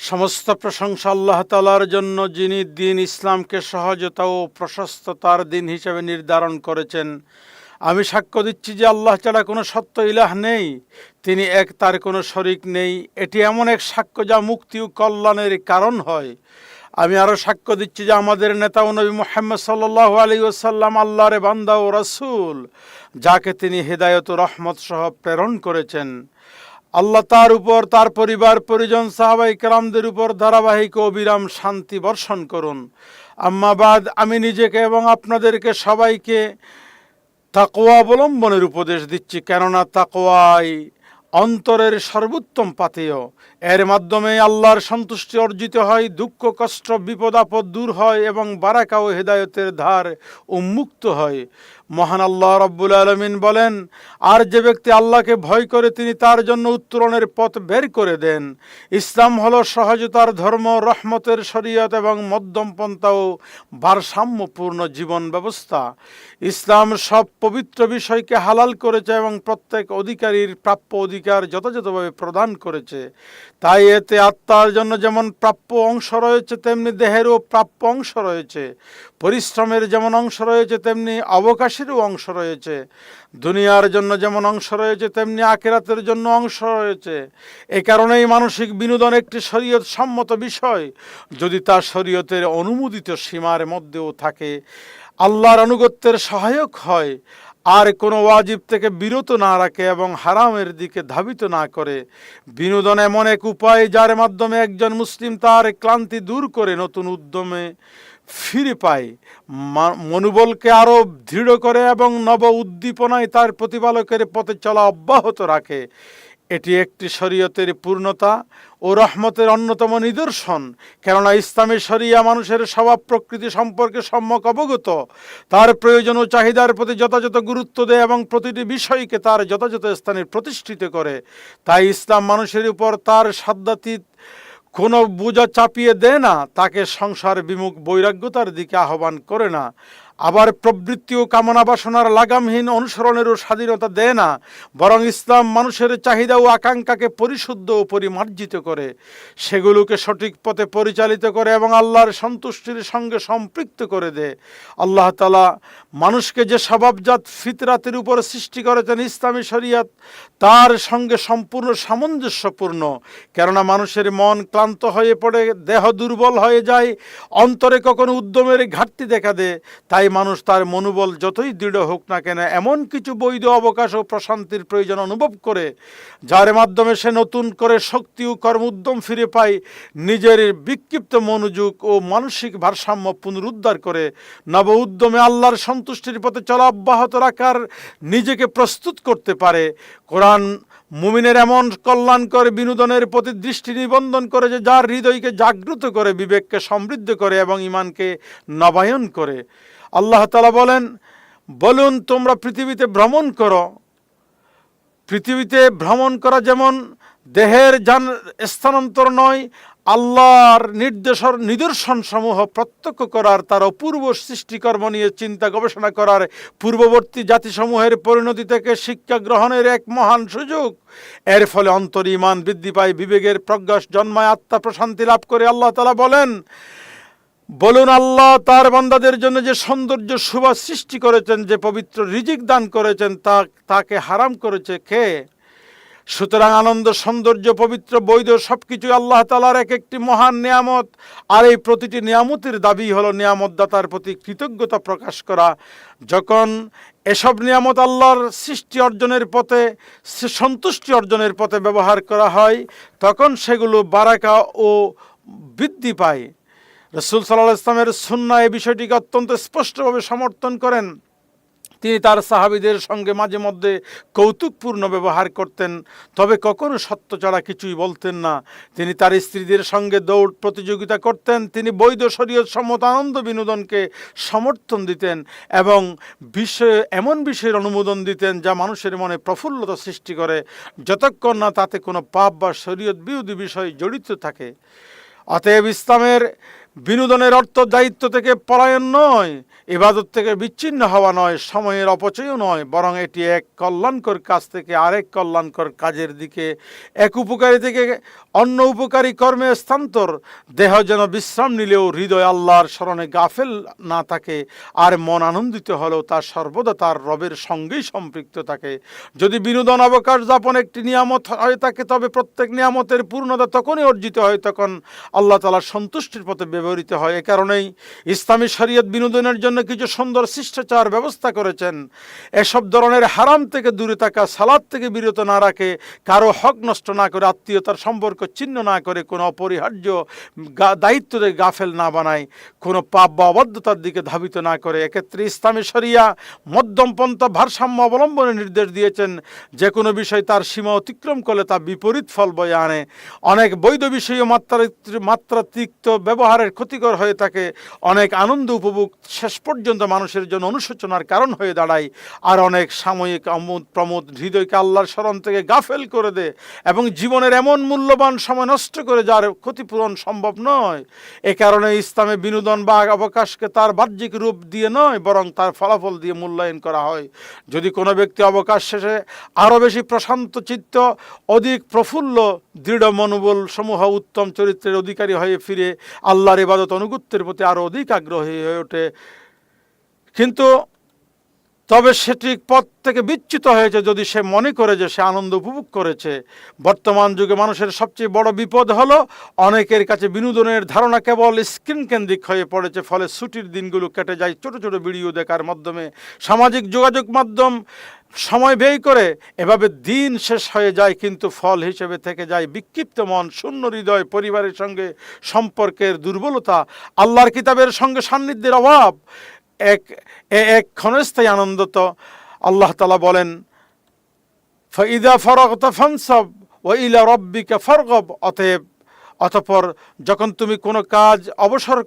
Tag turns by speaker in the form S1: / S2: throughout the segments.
S1: সমস্ত প্রশংসা আল্লাহ তাআলার জন্য, যিনি দ্বীন ইসলামকে সহজতা ও প্রশস্ততার দিন হিসেবে নির্ধারণ করেছেন। আমি সাক্ষ্য দিচ্ছি যে আল্লাহ ছাড়া কোনো সত্য ইলাহ নেই, তিনি এক, তার কোনো শরিক নেই। এটি এমন এক সাক্ষ্য যা মুক্তি ও কল্যাণের কারণ হয়। আমি আরও সাক্ষ্য দিচ্ছি যে আমাদের নেতা ও নবী মুহাম্মদ সাল্লাল্লাহু আলাইহি ওয়াসাল্লাম আল্লাহর বান্দা ও রাসূল, যাকে তিনি হেদায়েত ও রহমত সহ প্রেরণ করেছেন। আল্লাহ তার উপর, তার পরিবার পরিজন, সাহাবাই কেরামদের উপর ধারাবাহিক ও অবিরাম শান্তি বর্ষণ করুন। আম্মা বাদ, আমি নিজেকে এবং আপনাদেরকে সবাইকে তাকওয়া অবলম্বনের উপদেশ দিচ্ছি, কেননা তাকওয়াই অন্তরের সর্বোত্তম পাথেয়। এর মাধ্যমে আল্লাহর সন্তুষ্টি অর্জিত হয়, দুঃখ কষ্ট বিপদ আপদ দূর হয় এবং বারাকা ও হেদায়েতের ধার উন্মুক্ত হয়। মহান আল্লাহ রাব্বুল আলামিন বলেন, আর যে ব্যক্তি আল্লাহকে ভয় করে তিনি তার জন্য উত্তরণের পথ বের করে দেন। ইসলাম হলো সহজতার ধর্ম, রহমতের শরীয়ত এবং মধ্যম পন্থা ও ভারসাম্যপূর্ণ জীবন ব্যবস্থা। ইসলাম সব পবিত্র বিষয়কে হালাল করেছে এবং প্রত্যেক অধিকারীর প্রাপ্য অধিকার যথাযথভাবে প্রদান করেছে। তাই এতে আত্মার জন্য যেমন প্রাপ্য অংশ রয়েছে, তেমনি দেহেরও প্রাপ্য অংশ রয়েছে। পরিশ্রমের যেমন অংশ রয়েছে, তেমনি অবকাশেরও অংশ রয়েছে। দুনিয়ার জন্য যেমন অংশ রয়েছে, তেমনি আখিরাতের জন্য অংশ রয়েছে। এ কারণেই মানসিক বিনোদন একটি শরীয়ত সম্মত বিষয়, যদি তা শরীয়তের অনুমোদিত সীমার মধ্যেও থাকে, আল্লাহর আনুগত্যের সহায়ক হয়, আর কোনো ওয়াজিব থেকে বিরত না রাখে এবং হারামের দিকে ধাবিত না করে। বিনোদন এমন এক উপায় যার মাধ্যমে একজন মুসলিম তার ক্লান্তি দূর করে নতুন উদ্যমে ফিরে পায়, মনোবলকে আরও দৃঢ় করে এবং নব উদ্দীপনায় তার প্রতিপালকের পথে চলা অব্যাহত রাখে। এটি একটি শরীয়তের পূর্ণতা ও রহমতের অন্যতম নিদর্শন, কেননা ইসলামী শরিয়া মানুষের স্বভাব প্রকৃতি সম্পর্কে সম্যক অবগত, তার প্রয়োজন ও চাহিদার প্রতি যথাযথ গুরুত্ব দেয় এবং প্রতিটি বিষয়কে তার যথাযথ স্থানে প্রতিষ্ঠিত করে। তাই ইসলাম মানুষের উপর তার সাধ্যাতীত কোনো বোঝা চাপিয়ে দেয় না, তাকে সংসার বিমুখ বৈরাগ্যতার দিকে আহ্বান করে না, আবার প্রবৃত্তি ও কামনা বাসনার লাগামহীন অনুসরণেরও স্বাধীনতা দেয় না। বরং ইসলাম মানুষের চাহিদা ও আকাঙ্ক্ষাকে পরিশুদ্ধ ও পরিমার্জিত করে, সেগুলোকে সঠিক পথে পরিচালিত করে এবং আল্লাহর সন্তুষ্টির সঙ্গে সম্পৃক্ত করে দেয়। আল্লাহ তাআলা মানুষকে যে স্বভাবজাত ফিতরাতের উপর সৃষ্টি করেছেন, ইসলামী শরিয়ত তার সঙ্গে সম্পূর্ণ সামঞ্জস্যপূর্ণ। কেননা মানুষের মন ক্লান্ত হয়ে পড়ে, দেহ দুর্বল হয়ে যায়, অন্তরে কখনো উদ্যমের ঘাটতি দেখা দেয়। তাই মানুষ তার মনোবল যতই দৃঢ় হোক না কেন, এমন কিছু বৈধ অবকাশ ও প্রশান্তির প্রয়োজন অনুভব করে, যার মাধ্যমে সে নতুন করে শক্তি ও কর্ম উদ্যম ফিরে পায়, নিজের বিক্ষিপ্ত মনোযোগ ও মানসিক ভারসাম্য পুনরুদ্ধার করে নব উদ্যমে আল্লাহর সন্তুষ্টির পথে চলা অব্যাহত রাখার নিজেকে প্রস্তুত করতে পারে। কোরআন মুমিনের এমন কল্যাণকর বিনোদনের প্রতি দৃষ্টি নিবন্ধন করে যে যার হৃদয়কে জাগ্রত করে, বিবেককে সমৃদ্ধ করে এবং ঈমানকে নবায়ন করে। আল্লাহ তাআলা বলুন, তোমরা পৃথিবীতে ভ্রমণ করো। পৃথিবীতে ভ্রমণ করা যেমন দেহের স্থানান্তর নয়, আল্লাহর নিদর্শন সমূহ প্রত্যক্ষ করার, তার অপূর্ব সৃষ্টিকর্ম নিয়ে চিন্তা গবেষণা করার, পূর্ববর্তী জাতিসমূহের পরিণতি থেকে শিক্ষা গ্রহণের এক মহান সুযোগ। এর ফলে অন্তর ঈমান বৃদ্ধি পায়, বিবেকের প্রজ্ঞা জন্মায়, আত্মা প্রশান্তি লাভ করে। আল্লাহ তাআলা বলুন, আল্লাহ তার বান্দাদের জন্য যে সৌন্দর্য শোভা সৃষ্টি করেছেন, যে পবিত্র রিজিক দান করেছেন, তাকে হারাম করেছে কে? সুতরাং আনন্দ, সৌন্দর্য, পবিত্র, বৈধ সবকিছু আল্লাহ তাআলার এক একটি মহান নিয়ামত। আর এই প্রতিটি নিয়ামতের দাবি হলো নিয়ামত দাতার প্রতি কৃতজ্ঞতা প্রকাশ করা। যখন এসব নিয়ামত আল্লাহর সৃষ্টি অর্জনের পথে, সন্তুষ্টি অর্জনের পথে ব্যবহার করা হয়, তখন সেগুলো বারাকা ও বৃদ্ধি পায়। রাসূল সাল্লাল্লাহু আলাইহি ওয়াসাল্লামের সুন্নাহ এই বিষয়টিকে অত্যন্ত স্পষ্টভাবে সমর্থন করেন। তিনি তার সাহাবীদের সঙ্গে মাঝে মধ্যে কৌতুকপূর্ণ ব্যবহার করতেন, তবে কখনো সত্য ছাড়া কিছুই বলতেন না। তিনি তার স্ত্রীদের সঙ্গে দৌড় প্রতিযোগিতা করতেন। তিনি বৈধ শরীয়ত সম্মত আনন্দ বিনোদনকে সমর্থন দিতেন এবং এমন বিষয়ের অনুমোদন দিতেন যা মানুষের মনে প্রফুল্লতা সৃষ্টি করে, যতক্ষণ না তাতে কোনো পাপ বা শরীয়ত বিরোধী বিষয় জড়িত থাকে। অতএব ইসলামের বিনোদনের অর্থ দায়িত্ব থেকে পলায়ন নয়, ইবাদত থেকে বিচ্ছিন্ন হওয়া নয়, সময়ের অপচয়ও নয়, বরং এটি এক কল্যাণকর কাজ থেকে আরেক কল্যাণকর কাজের দিকে, এক উপকারী থেকে অন্য উপকারী কর্মে স্থানান্তর। দেহ যেন বিশ্রাম নিলেও হৃদয় আল্লাহর স্মরণে গাফেল না থাকে, আর মন আনন্দিত হলেও তা সর্বদা তার রবের সঙ্গেই সম্পৃক্ত থাকে। যদি বিনোদন অবকাশ যাপন একটি নিয়ামত হয়ে থাকে, তবে প্রত্যেক নিয়ামতের পূর্ণতা তখনই অর্জিত হয় তখন আল্লাহ তাআলার সন্তুষ্টির পথে ব্যবহৃত হয়। এ কারণেই ইসলামী শরীয়ত বিনোদনের জন্য কিছু সুন্দর শিষ্টাচার ব্যবস্থা করেছেন। এসব ধরনের হারাম থেকে দূরে থাকা, সালাত থেকে বিরত না রাখে, কারো হক নষ্ট না করে, আত্মীয়তার সম্পর্ক ছিন্ন না করে, কোনো অপরিহার্য দায়িত্ব থেকে গাফেল না বানায়, কোনো পাপ বা অবাধ্যতার দিকে ধাবিত না করে। এক্ষেত্রে ইসলামী শরিয়া মধ্যমপন্থা ভারসাম্য অবলম্বনের নির্দেশ দিয়েছেন। যে কোনো বিষয় তার সীমা অতিক্রম করলে তা বিপরীত ফল বয়ে আনে। অনেক বৈধ বিষয়ও মাত্রাতিরিক্ত ব্যবহারের ক্ষতিকর হয়ে থাকে। অনেক আনন্দ উপভোগ শেষ পর্যন্ত মানুষের জন্য অনুশোচনার কারণ হয়ে দাঁড়ায়। আর অনেক সাময়িক আমোদ প্রমোদ হৃদয়কে আল্লাহর স্মরণ থেকে গাফেল করে দেয় এবং জীবনের এমন মূল্যবান সময় নষ্ট করে যার ক্ষতিপূরণ সম্ভব নয়। এ কারণে ইসলামে বিনোদন বা অবকাশকে তার বাহ্যিক রূপ দিয়ে নয়, বরং তার ফলাফল দিয়ে মূল্যায়ন করা হয়। যদি কোনো ব্যক্তি অবকাশ শেষে আরও বেশি প্রশান্ত চিত্ত, অধিক প্রফুল্ল, দৃঢ় মনোবল সমূহ, উত্তম চরিত্রের অধিকারী হয়ে ফিরে আল্লাহর ইবাদত অনুগত্যের প্রতি আরও অধিক আগ্রহী হয়ে ওঠে, কিন্তু তবে সেটি পথ থেকে বিচ্যুত হয়েছে যদি সে মনে করে যে সে আনন্দ উপভোগ করেছে। বর্তমান যুগে মানুষের সবচেয়ে বড় বিপদ হলো অনেকের কাছে বিনোদনের ধারণা কেবল স্ক্রিন কেন্দ্রিক হয়ে পড়েছে। ফলে ছুটির দিনগুলো কেটে যায় ছোট ছোট ভিডিও দেখার মাধ্যমে, সামাজিক যোগাযোগ মাধ্যম সময় ব্যয় করে। এভাবে দিন শেষ হয়ে যায়, কিন্তু ফল হিসেবে থেকে যায় বিক্ষিপ্ত মন, শূন্য হৃদয়, পরিবারের সঙ্গে সম্পর্কের দুর্বলতা, আল্লাহর কিতাবের সঙ্গে সান্নিধ্যের অভাব, এক ক্ষণস্থায়ী আনন্দ। তো আল্লাহ তাআলা বলেন, ফাইদা ফারাগতা ফানসাব ওয়া ইলা রাব্বিকা ফারগাব। অতঃপর যখন তুমি কোনো কাজ অবসর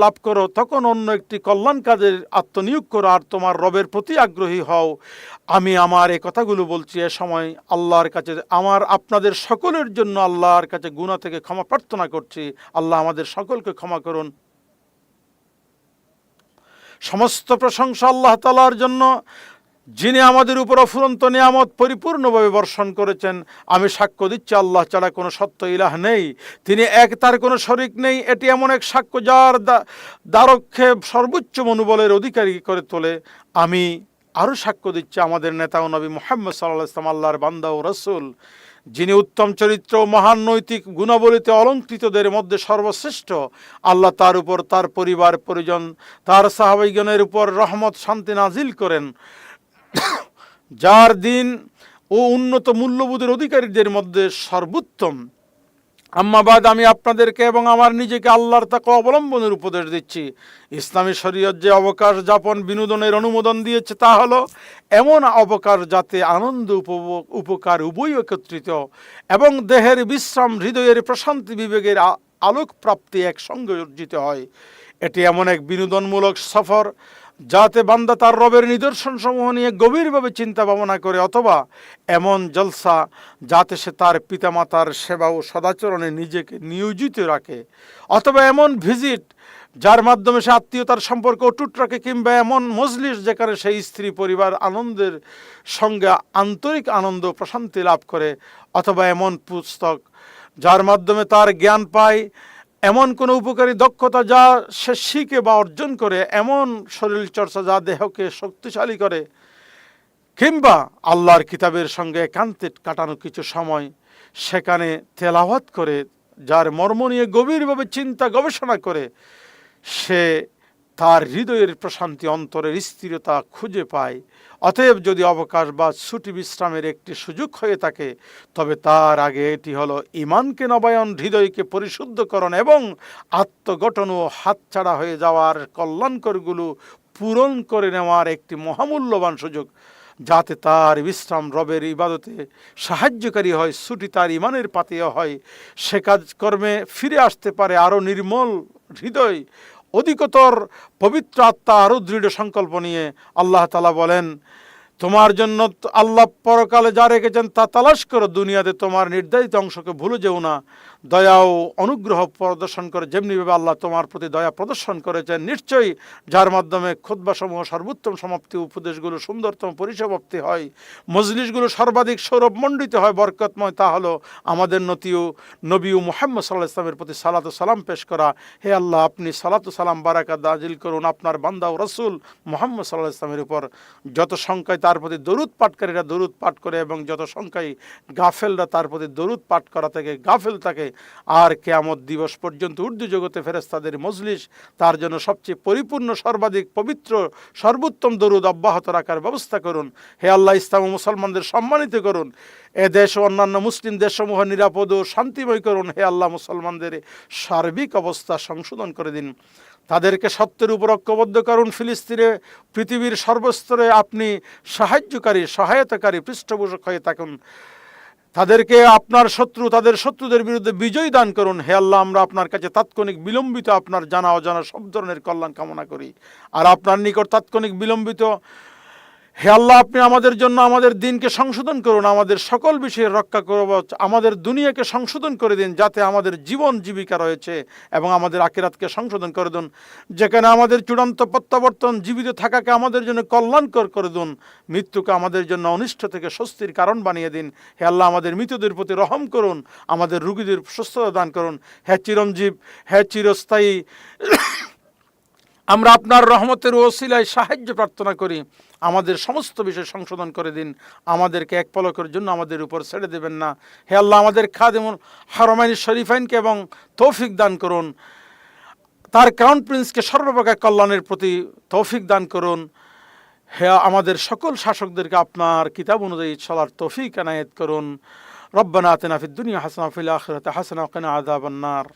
S1: লাভ করো, তখন অন্য একটি কল্যাণ কাজের আত্মনিয়োগ করো আর তোমার রবের প্রতি আগ্রহী হও। আমি আমার এই কথাগুলো বলছি এ সময় আল্লাহর কাছে, আপনাদের সকলের জন্য আল্লাহর কাছে গুনাহ থেকে ক্ষমা প্রার্থনা করছি। আল্লাহ আমাদের সকলকে ক্ষমা করুন। সমস্ত প্রশংসা আল্লাহ তাআলার জন্য, যিনি আমাদের উপর অফুরন্ত নিয়ামত পরিপূর্ণভাবে বর্ষণ করেছেন। আমি সাক্ষ্য দিচ্ছি আল্লাহ ছাড়া কোনো সত্য ইলাহ নেই, তিনি এক, তার কোনো শরিক নেই। এটি এমন এক সাক্ষ্য যার দ্বারক্ষে সর্বোচ্চ মনোবলের অধিকারী করে তোলে। আমি আরও সাক্ষ্য দিচ্ছি আমাদের নেতা ও নবী মুহাম্মদ সাল্লাল্লাহু আলাইহি ওয়াসাল্লাম আল্লাহর বান্দা ও রাসূল, যিনি উত্তম চরিত্র ও মহান নৈতিক গুণাবলীতে অলঙ্কৃতদের মধ্যে সর্বশ্রেষ্ঠ। আল্লাহ তার উপর, তার পরিবার পরিজন, তার সাহাবাইগণের উপর রহমত শান্তি নাজিল করেন। যার দিন ও উন্নত মূল্যবোধের অধিকারীদের মধ্যে সর্বোত্তম। আম্মাবাদ, আমি আপনাদেরকে এবং আমার নিজেকে আল্লাহর তাকওয়া অবলম্বনের উপদেশ দিচ্ছি। ইসলামী শরীয়ত যে অবকাশ যাপন বিনোদনের অনুমোদন দিয়েছে তা হলো এমন অবকাশ যাতে আনন্দ উপকার উভয় একত্রিত এবং দেহের বিশ্রাম, হৃদয়ের প্রশান্তি, বিবেকের আলোক প্রাপ্তি একসঙ্গে অর্জিত হয়। এটি এমন এক বিনোদনমূলক সফর যাতে বান্দা তার রবের নিদর্শন সমূহ নিয়ে গভীরভাবে চিন্তা ভাবনা করে, অথবা এমন জলসা যাতে সে তার পিতামাতার সেবা ও সদাচরণে নিজেকে নিয়োজিত রাখে, অথবা এমন ভিজিট যার মাধ্যমে সে আত্মীয়তার সম্পর্ক অটুট রাখে, কিংবা এমন মজলিস যেখানে সেই স্ত্রী পরিবার আনন্দের সঙ্গে আন্তরিক আনন্দ প্রশান্তি লাভ করে, অথবা এমন পুস্তক যার মাধ্যমে তার জ্ঞান পায়, এমন কোনো উপকারী দক্ষতা যা সে শিখে বা অর্জন করে, এমন শরীর চর্চা যা দেহকে শক্তিশালী করে, কিংবা আল্লাহর কিতাবের সঙ্গে একান্তে কাটানো কিছু সময় সেখানে তেলাওয়াত করে, যার মর্ম নিয়ে গভীরভাবে চিন্তা গবেষণা করে সে তার হৃদয়ের প্রশান্তি, অন্তরের স্থিরতা খুঁজে পায়। অতএব যদি অবকাশ বা ছুটি বিশ্রামের একটি সুযোগ হয়ে থাকে, তবে তার আগে এটি হলো ঈমানকে নবায়ন, হৃদয়কে পরিশুদ্ধকরণ এবং আত্মগঠন ও হাতছাড়া হয়ে যাওয়ার কল্যাণকরগুলো পূরণ করে নেওয়ার একটি মহামূল্যবান সুযোগ, যাতে তার বিশ্রাম রবের ইবাদতে সাহায্যকারী হয়, ছুটি তার ঈমানের পাথেয় হয়, সে কাজকর্মে ফিরে আসতে পারে আরও নির্মল হৃদয়, অধিকতর পবিত্র আত্মা, আরও দৃঢ় সংকল্প নিয়ে। আল্লাহ তাআলা বলেন, তোমার জন্য আল্লাহ পরকালে যা রেখেছেন তা তালাশ করো, দুনিয়াতে তোমার নির্ধারিত অংশকে ভুলে যেও না। দয়া ও অনুগ্রহ প্রদর্শন করে যেমনিভাবে আল্লাহ তোমার প্রতি দয়া প্রদর্শন করেছেন, নিশ্চয়ই যার মাধ্যমে খুতবাসমূহ সর্বোত্তম সমাপ্তি, উপদেশগুলো সুন্দরতম পরিসমাপ্তি হয়, মজলিসগুলো সর্বাধিক সৌরভমণ্ডিত হয়, বরকতময়, তা হলো আমাদের নবী মুহাম্মদ সাল্লাল্লাহু আলাইহি ওয়াসাল্লামের প্রতি সালাত ও সালাম পেশ করা। হে আল্লাহ, আপনি সালাত ও সালাম বারাকাত নাজিল করুন আপনার বান্দা ও রাসূল মুহাম্মদ সাল্লাল্লাহু আলাইহি ওয়াসাল্লামের উপর। যত সংখ্যায় তার প্রতি দরুদ পাঠকারীরা দরুদ পাঠ করে এবং যত সংখ্যায় গাফেলরা তার প্রতি দরুদ পাঠ করা থেকে গাফেল থাকে, আর কিয়ামত দিবস পর্যন্ত উর্দু জগতে ফেরেশতাদের মজলিস তার জন্য সবচেয়ে পরিপূর্ণ, সর্বাধিক পবিত্র, সর্বোত্তম দরুদ অব্যাহত রাখার ব্যবস্থা করুন। হে আল্লাহ, ইসলাম ও মুসলমানদের সম্মানিত করুন, এ দেশ ও অন্যান্য মুসলিম দেশসমূহ নিরাপদ ও শান্তিময় করুন। হে আল্লাহ, মুসলমানদের সার্বিক অবস্থা সংশোধন করে দিন, তাদেরকে সত্যের উপর ঐক্যবদ্ধ করুন। ফিলিস্তিনে পৃথিবীর সর্বস্তরে আপনি সাহায্যকারী, সহায়তাকারী, পৃষ্ঠপোষক হয়ে থাকুন। তাদেরকে আপনার শত্রু, তাদের শত্রুদের বিরুদ্ধে বিজয় দান করুন। হে আল্লাহ, আমরা আপনার কাছে তাৎক্ষণিক বিলম্বিত আপনার জানা অজানা সব ধরনের কল্যাণ কামনা করি। আর আপনার নিকট তাৎক্ষণিক বিলম্বিত, হে আল্লাহ, আপনি আমাদের জন্য আমাদের দিনকে সংশোধন করুন, আমাদের সকল বিষয়ে রক্ষা করব, আমাদের দুনিয়াকে সংশোধন করে দিন, যাতে আমাদের জীবন জীবিকা রয়েছে, এবং আমাদের আখিরাতকে সংশোধন করে দিন, যেখানে আমাদের চূড়ান্ত প্রত্যাবর্তন, জীবিত থাকাকে আমাদের জন্য কল্যাণকর করে দিন, মৃত্যুকে আমাদের জন্য অনিষ্ট থেকে স্বস্তির কারণ বানিয়ে দিন। হে আল্লাহ, আমাদের মৃতদের প্রতি রহম করুন, আমাদের রোগীদের সুস্থতা দান করুন। হে চিরঞ্জীব, হে চিরস্থায়ী, আমরা আপনার রহমতের ওসিলায় সাহায্য প্রার্থনা করি, আমাদের সমস্ত বিষয় সংশোধন করে দিন, আমাদেরকে এক পলকের জন্য আমাদের উপর ছেড়ে দেবেন না। হে আল্লাহ, আমাদের খাদেমুল হারমাইন শরীফাইনকে এবং তৌফিক দান করুন, তার ক্রাউন প্রিন্সকে সর্বপ্রকার কল্যাণের প্রতি তৌফিক দান করুন। হে আমাদের সকল শাসকদেরকে আপনার কিতাব অনুযায়ী চলার তৌফিক এনায়েত করুন। রব্বানা আতিনা ফিদ দুনিয়া হাসানাহ ওয়া ফিল আখিরাতি হাসানাহ ওয়া কিনা আযাবান নার।